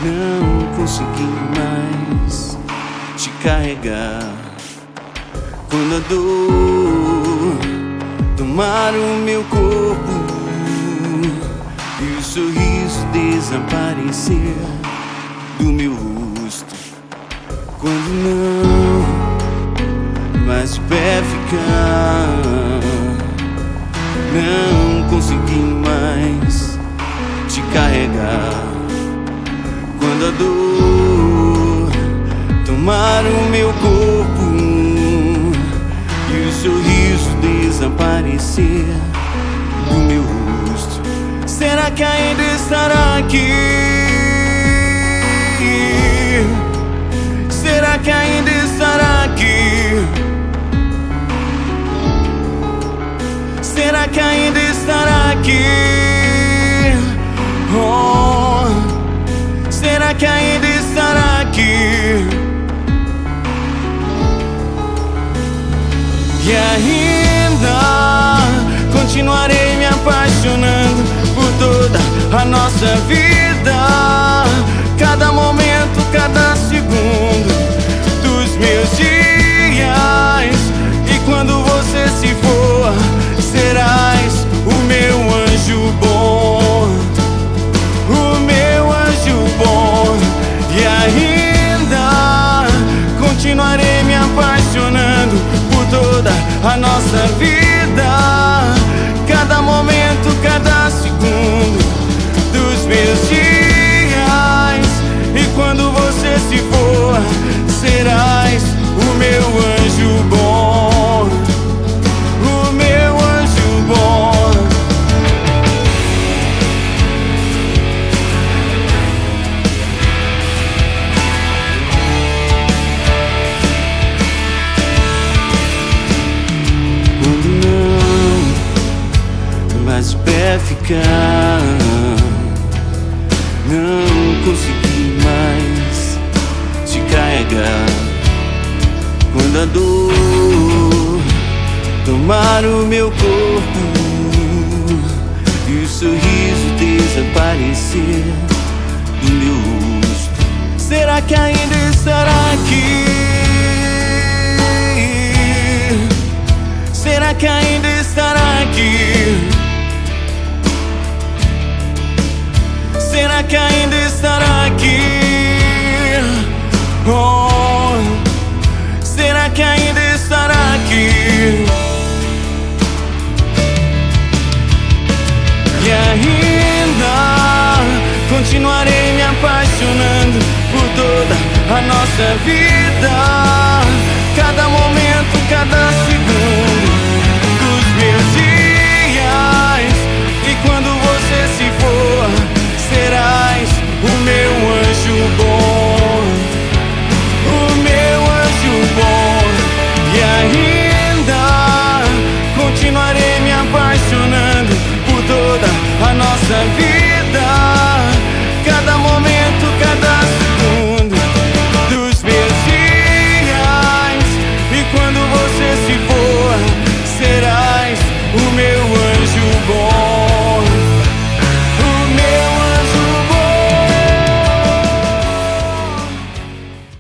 Não consegui mais te carregar. Quando a dor tomar o meu corpo e o sorriso desaparecer do meu rosto, quando não mais de pé ficar, não consegui mais te carregar. Quando a dor tomar o meu corpo e o sorriso desaparecer do meu rosto, será que ainda estará aqui? Será que ainda estará aqui? Será que ainda estará aqui? Oh, será que ainda estará aqui? E ainda continuarei me apaixonando por toda a nossa vida, cada momento, cada segundo dos meus dias. E quando você se for, serás o meu anjo bom, o meu anjo bom. E ainda continuarei me apaixonando por toda a nossa vida, cada momento, cada segundo dos meus dias. E quando você se for, serás o meu anjo bom, o meu anjo bom. Mas de pé ficar, não consegui mais te carregar. Quando a dor tomar o meu corpo e o sorriso desaparecer do meu rosto, será que ainda estará aqui? Será que ainda estará aqui? Será que ainda estará aqui? Oh, será que ainda estará aqui? E ainda continuarei me apaixonando por toda a nossa vida, cada momento, cada segundo